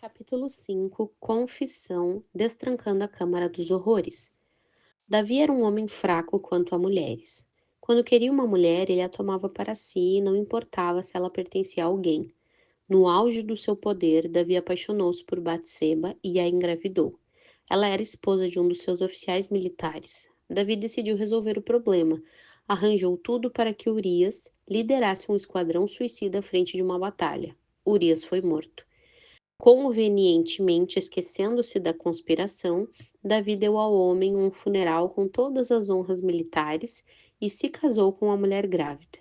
Capítulo 5. Confissão, destrancando a Câmara dos Horrores. Davi era um homem fraco quanto a mulheres. Quando queria uma mulher, ele a tomava para si e não importava se ela pertencia a alguém. No auge do seu poder, Davi apaixonou-se por Batseba e a engravidou. Ela era esposa de um dos seus oficiais militares. Davi decidiu resolver o problema. Arranjou tudo para que Urias liderasse um esquadrão suicida à frente de uma batalha. Urias foi morto. Convenientemente esquecendo-se da conspiração, Davi deu ao homem um funeral com todas as honras militares e se casou com uma mulher grávida.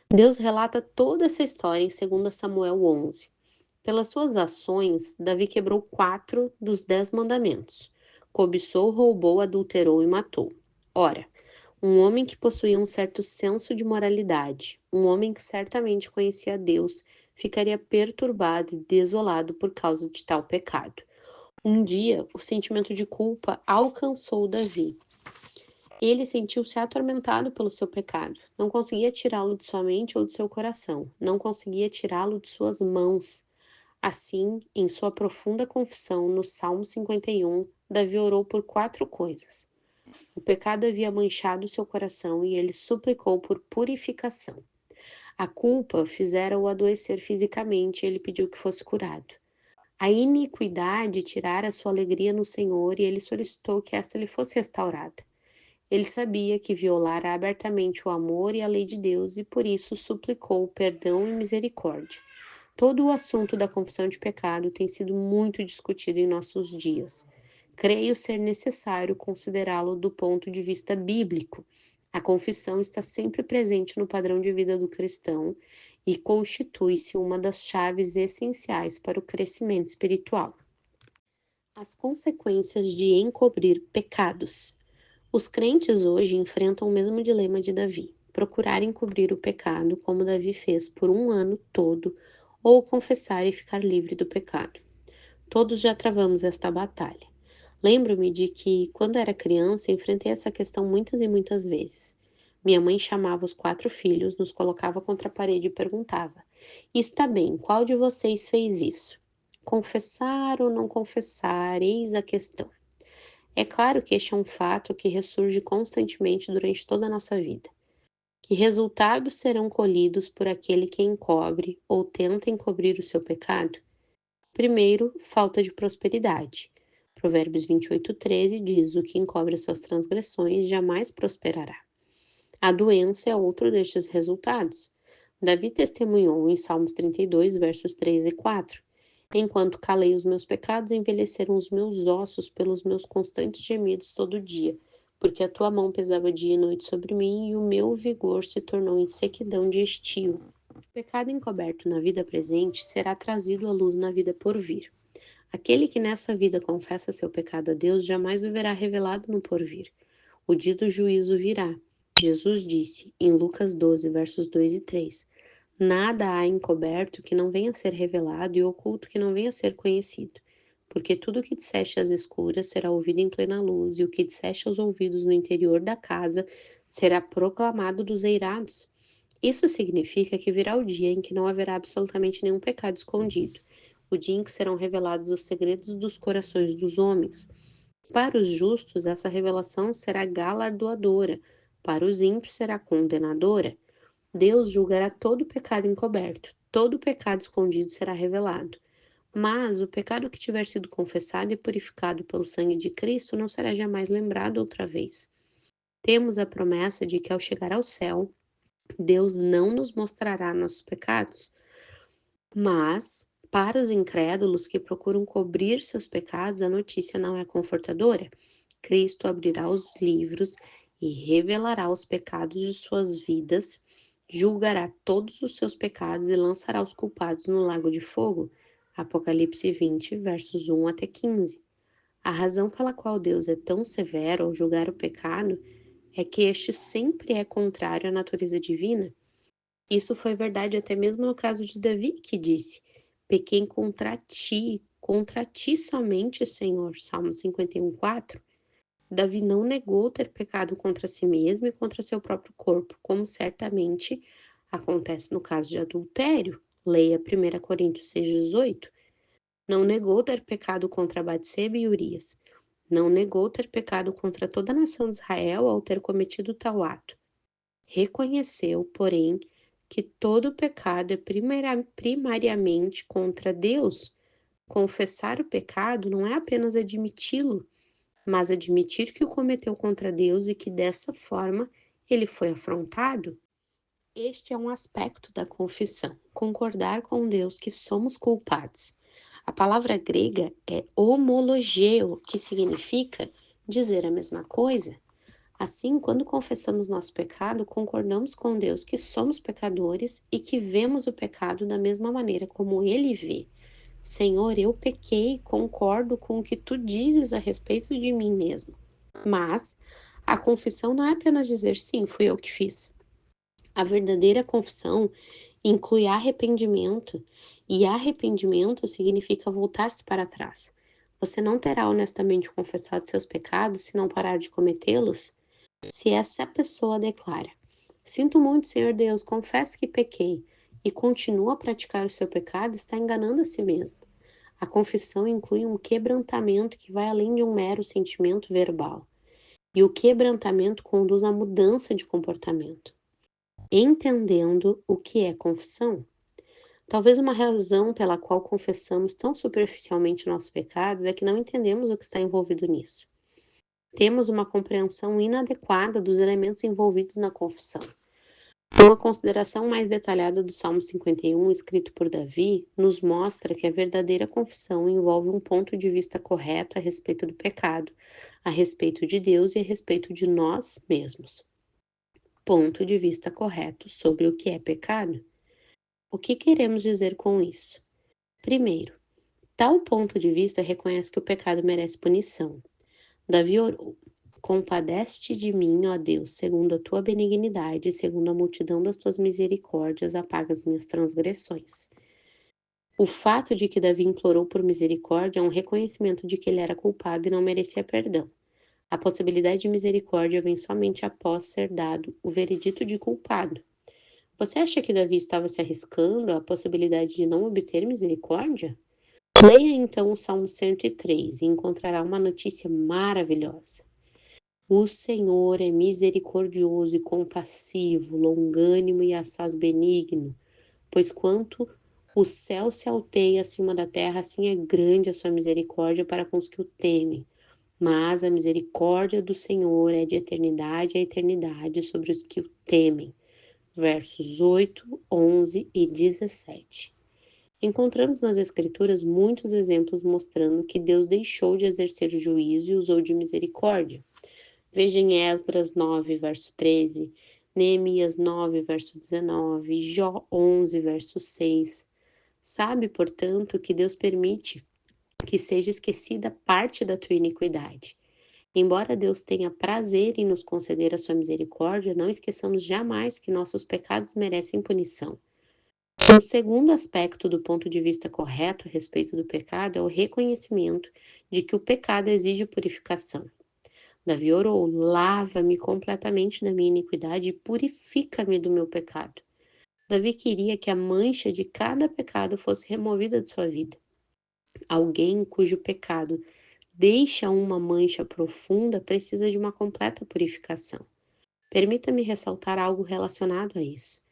Deus relata toda essa história em 2 Samuel 11. Pelas suas ações, Davi quebrou 4 dos 10 mandamentos. Cobiçou, roubou, adulterou e matou. Ora, um homem que possuía um certo senso de moralidade, um homem que certamente conhecia Deus, ficaria perturbado e desolado por causa de tal pecado. Um dia, o sentimento de culpa alcançou Davi. Ele sentiu-se atormentado pelo seu pecado. Não conseguia tirá-lo de sua mente ou de seu coração. Não conseguia tirá-lo de suas mãos. Assim, em sua profunda confissão, no Salmo 51, Davi orou por 4 coisas. O pecado havia manchado seu coração e ele suplicou por purificação. A culpa fizera-o adoecer fisicamente e ele pediu que fosse curado. A iniquidade tirara sua alegria no Senhor e ele solicitou que esta lhe fosse restaurada. Ele sabia que violara abertamente o amor e a lei de Deus e por isso suplicou perdão e misericórdia. Todo o assunto da confissão de pecado tem sido muito discutido em nossos dias. Creio ser necessário considerá-lo do ponto de vista bíblico. A confissão está sempre presente no padrão de vida do cristão e constitui-se uma das chaves essenciais para o crescimento espiritual. As consequências de encobrir pecados. Os crentes hoje enfrentam o mesmo dilema de Davi: procurar encobrir o pecado, como Davi fez por um ano todo, ou confessar e ficar livre do pecado. Todos já travamos esta batalha. Lembro-me de que, quando era criança, enfrentei essa questão muitas e muitas vezes. Minha mãe chamava os 4 filhos, nos colocava contra a parede e perguntava: Está bem, qual de vocês fez isso? Confessar ou não confessar? Eis a questão. É claro que este é um fato que ressurge constantemente durante toda a nossa vida. Que resultados serão colhidos por aquele que encobre ou tenta encobrir o seu pecado? Primeiro, falta de prosperidade. Provérbios 28:13 diz: O que encobre suas transgressões jamais prosperará. A doença é outro destes resultados. Davi testemunhou em Salmos 32, versos 3 e 4. Enquanto calei os meus pecados, envelheceram os meus ossos pelos meus constantes gemidos todo dia, porque a tua mão pesava dia e noite sobre mim e o meu vigor se tornou em sequidão de estio. O pecado encoberto na vida presente será trazido à luz na vida por vir. Aquele que nessa vida confessa seu pecado a Deus jamais o verá revelado no porvir. O dia do juízo virá. Jesus disse, em Lucas 12, versos 2 e 3, Nada há encoberto que não venha a ser revelado e oculto que não venha a ser conhecido. Porque tudo o que disseste às escuras será ouvido em plena luz, e o que disseste aos ouvidos no interior da casa será proclamado dos eirados. Isso significa que virá o dia em que não haverá absolutamente nenhum pecado escondido, o dia em que serão revelados os segredos dos corações dos homens. Para os justos, essa revelação será galardoadora, para os ímpios será condenadora. Deus julgará todo pecado encoberto, todo pecado escondido será revelado. Mas o pecado que tiver sido confessado e purificado pelo sangue de Cristo não será jamais lembrado outra vez. Temos a promessa de que ao chegar ao céu, Deus não nos mostrará nossos pecados, mas para os incrédulos que procuram cobrir seus pecados, a notícia não é confortadora. Cristo abrirá os livros e revelará os pecados de suas vidas, julgará todos os seus pecados e lançará os culpados no lago de fogo. Apocalipse 20, versos 1 até 15. A razão pela qual Deus é tão severo ao julgar o pecado é que este sempre é contrário à natureza divina. Isso foi verdade até mesmo no caso de Davi, que disse: Pequei contra ti somente, Senhor. Salmo 51:4. Davi não negou ter pecado contra si mesmo e contra seu próprio corpo, como certamente acontece no caso de adultério. Leia 1 Coríntios 6,18. Não negou ter pecado contra Batseba e Urias. Não negou ter pecado contra toda a nação de Israel ao ter cometido tal ato. Reconheceu, porém, que todo pecado é primariamente contra Deus. Confessar o pecado não é apenas admiti-lo, mas admitir que o cometeu contra Deus e que dessa forma ele foi afrontado. Este é um aspecto da confissão, concordar com Deus que somos culpados. A palavra grega é homologeo, que significa dizer a mesma coisa. Assim, quando confessamos nosso pecado, concordamos com Deus que somos pecadores e que vemos o pecado da mesma maneira como Ele vê. Senhor, eu pequei, concordo com o que tu dizes a respeito de mim mesmo. Mas a confissão não é apenas dizer sim, fui eu que fiz. A verdadeira confissão inclui arrependimento, e arrependimento significa voltar-se para trás. Você não terá honestamente confessado seus pecados se não parar de cometê-los? Se essa pessoa declara: Sinto muito, Senhor Deus, confesso que pequei, e continua a praticar o seu pecado, está enganando a si mesmo. A confissão inclui um quebrantamento que vai além de um mero sentimento verbal, e o quebrantamento conduz à mudança de comportamento. Entendendo o que é confissão? Talvez uma razão pela qual confessamos tão superficialmente nossos pecados é que não entendemos o que está envolvido nisso. Temos uma compreensão inadequada dos elementos envolvidos na confissão. Uma consideração mais detalhada do Salmo 51, escrito por Davi, nos mostra que a verdadeira confissão envolve um ponto de vista correto a respeito do pecado, a respeito de Deus e a respeito de nós mesmos. Ponto de vista correto sobre o que é pecado. O que queremos dizer com isso? Primeiro, tal ponto de vista reconhece que o pecado merece punição. Davi orou: Compadece-te de mim, ó Deus, segundo a tua benignidade, segundo a multidão das tuas misericórdias, apaga as minhas transgressões. O fato de que Davi implorou por misericórdia é um reconhecimento de que ele era culpado e não merecia perdão. A possibilidade de misericórdia vem somente após ser dado o veredito de culpado. Você acha que Davi estava se arriscando à possibilidade de não obter misericórdia? Leia então o Salmo 103 e encontrará uma notícia maravilhosa. O Senhor é misericordioso e compassivo, longânimo e assaz benigno, pois quanto o céu se alteia acima da terra, assim é grande a sua misericórdia para com os que o temem. Mas a misericórdia do Senhor é de eternidade a eternidade sobre os que o temem. Versos 8, 11 e 17. Encontramos nas Escrituras muitos exemplos mostrando que Deus deixou de exercer juízo e usou de misericórdia. Veja em Esdras 9, verso 13, Neemias 9, verso 19, Jó 11, verso 6. Sabe, portanto, que Deus permite que seja esquecida parte da tua iniquidade. Embora Deus tenha prazer em nos conceder a sua misericórdia, não esqueçamos jamais que nossos pecados merecem punição. Um segundo aspecto do ponto de vista correto a respeito do pecado é o reconhecimento de que o pecado exige purificação. Davi orou: lava-me completamente da minha iniquidade e purifica-me do meu pecado. Davi queria que a mancha de cada pecado fosse removida de sua vida. Alguém cujo pecado deixa uma mancha profunda precisa de uma completa purificação. Permita-me ressaltar algo relacionado a isso.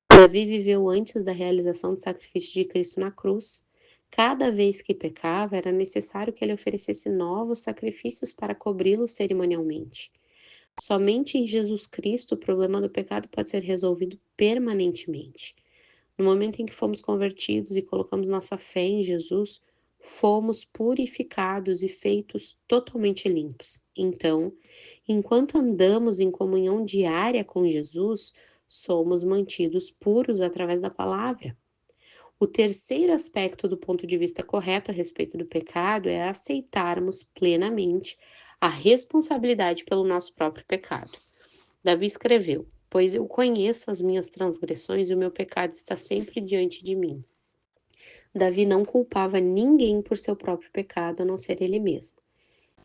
Davi viveu antes da realização do sacrifício de Cristo na cruz. Cada vez que pecava, era necessário que ele oferecesse novos sacrifícios para cobri-lo cerimonialmente. Somente em Jesus Cristo o problema do pecado pode ser resolvido permanentemente. No momento em que fomos convertidos e colocamos nossa fé em Jesus, fomos purificados e feitos totalmente limpos. Então, enquanto andamos em comunhão diária com Jesus, somos mantidos puros através da palavra. O terceiro aspecto do ponto de vista correto a respeito do pecado é aceitarmos plenamente a responsabilidade pelo nosso próprio pecado. Davi escreveu: Pois eu conheço as minhas transgressões e o meu pecado está sempre diante de mim. Davi não culpava ninguém por seu próprio pecado, a não ser ele mesmo.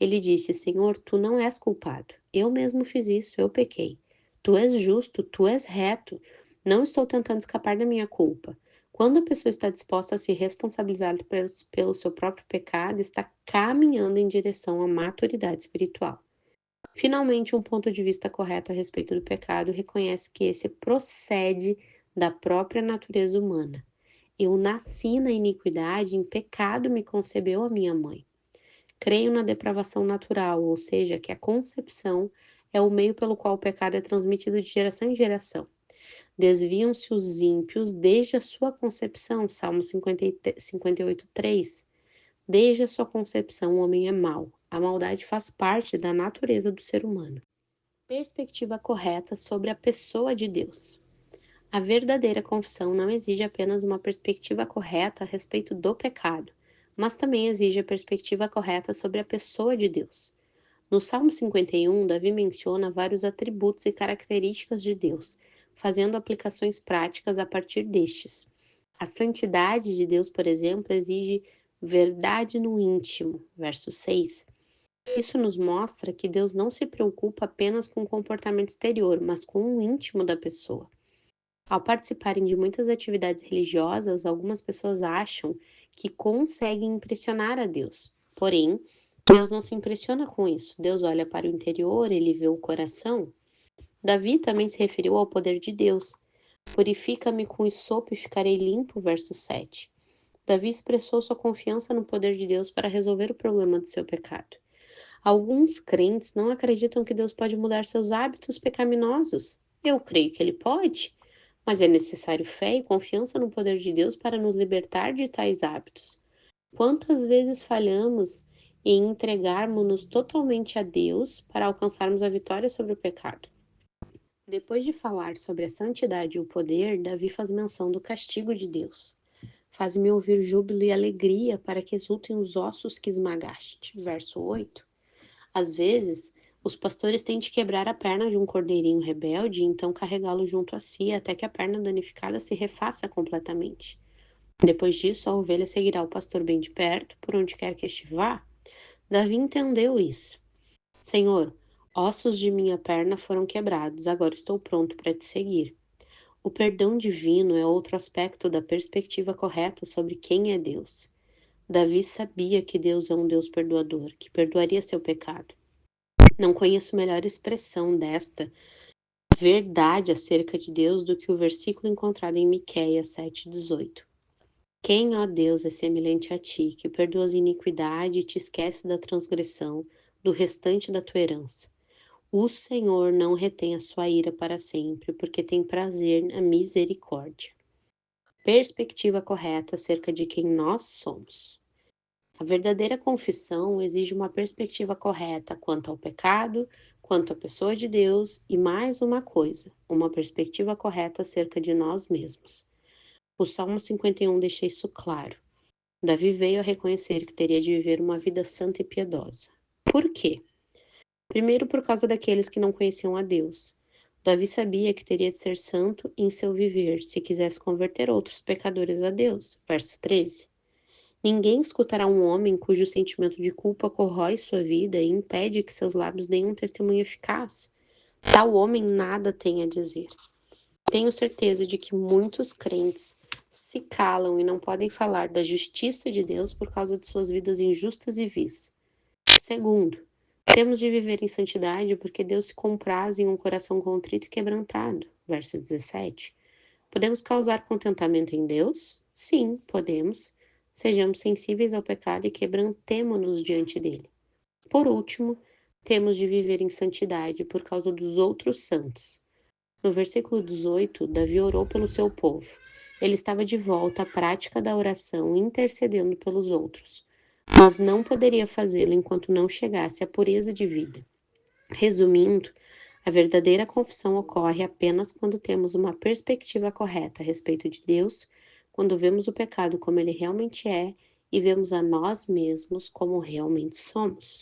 Ele disse: Senhor, tu não és culpado. Eu mesmo fiz isso, eu pequei. Tu és justo, tu és reto. Não estou tentando escapar da minha culpa. Quando a pessoa está disposta a se responsabilizar pelo seu próprio pecado, está caminhando em direção à maturidade espiritual. Finalmente, um ponto de vista correto a respeito do pecado reconhece que esse procede da própria natureza humana. Eu nasci na iniquidade, em pecado me concebeu a minha mãe. Creio na depravação natural, ou seja, que a concepção é o meio pelo qual o pecado é transmitido de geração em geração. Desviam-se os ímpios desde a sua concepção, Salmo 58:3. Desde a sua concepção, o homem é mau. A maldade faz parte da natureza do ser humano. Perspectiva correta sobre a pessoa de Deus. A verdadeira confissão não exige apenas uma perspectiva correta a respeito do pecado, mas também exige a perspectiva correta sobre a pessoa de Deus. No Salmo 51, Davi menciona vários atributos e características de Deus, fazendo aplicações práticas a partir destes. A santidade de Deus, por exemplo, exige verdade no íntimo, verso 6. Isso nos mostra que Deus não se preocupa apenas com o comportamento exterior, mas com o íntimo da pessoa. Ao participarem de muitas atividades religiosas, algumas pessoas acham que conseguem impressionar a Deus. Porém, Deus não se impressiona com isso. Deus olha para o interior, ele vê o coração. Davi também se referiu ao poder de Deus. Purifica-me com sopo e ficarei limpo, verso 7. Davi expressou sua confiança no poder de Deus para resolver o problema do seu pecado. Alguns crentes não acreditam que Deus pode mudar seus hábitos pecaminosos. Eu creio que ele pode, mas é necessário fé e confiança no poder de Deus para nos libertar de tais hábitos. Quantas vezes falhamos em entregarmos-nos totalmente a Deus para alcançarmos a vitória sobre o pecado? Depois de falar sobre a santidade e o poder, Davi faz menção do castigo de Deus. Faz-me ouvir júbilo e alegria para que exultem os ossos que esmagaste. Verso 8. Às vezes, os pastores têm de quebrar a perna de um cordeirinho rebelde e então carregá-lo junto a si até que a perna danificada se refaça completamente. Depois disso, a ovelha seguirá o pastor bem de perto, por onde quer que este vá. Davi entendeu isso. Senhor, ossos de minha perna foram quebrados, agora estou pronto para te seguir. O perdão divino é outro aspecto da perspectiva correta sobre quem é Deus. Davi sabia que Deus é um Deus perdoador, que perdoaria seu pecado. Não conheço melhor expressão desta verdade acerca de Deus do que o versículo encontrado em Miqueias 7,18. Quem, ó Deus, é semelhante a ti, que perdoas iniquidade e te esquece da transgressão do restante da tua herança? O Senhor não retém a sua ira para sempre, porque tem prazer na misericórdia. Perspectiva correta acerca de quem nós somos. A verdadeira confissão exige uma perspectiva correta quanto ao pecado, quanto à pessoa de Deus e mais uma coisa, uma perspectiva correta acerca de nós mesmos. O Salmo 51 deixa isso claro. Davi veio a reconhecer que teria de viver uma vida santa e piedosa. Por quê? Primeiro, por causa daqueles que não conheciam a Deus. Davi sabia que teria de ser santo em seu viver, se quisesse converter outros pecadores a Deus. Verso 13. Ninguém escutará um homem cujo sentimento de culpa corrói sua vida e impede que seus lábios deem um testemunho eficaz. Tal homem nada tem a dizer. Tenho certeza de que muitos crentes se calam e não podem falar da justiça de Deus por causa de suas vidas injustas e vis. Segundo, temos de viver em santidade porque Deus se compraz em um coração contrito e quebrantado. Verso 17. Podemos causar contentamento em Deus? Sim, podemos. Sejamos sensíveis ao pecado e quebrantemo-nos diante dele. Por último, temos de viver em santidade por causa dos outros santos. No versículo 18, Davi orou pelo seu povo. Ele estava de volta à prática da oração, intercedendo pelos outros, mas não poderia fazê-lo enquanto não chegasse à pureza de vida. Resumindo, a verdadeira confissão ocorre apenas quando temos uma perspectiva correta a respeito de Deus, quando vemos o pecado como ele realmente é e vemos a nós mesmos como realmente somos.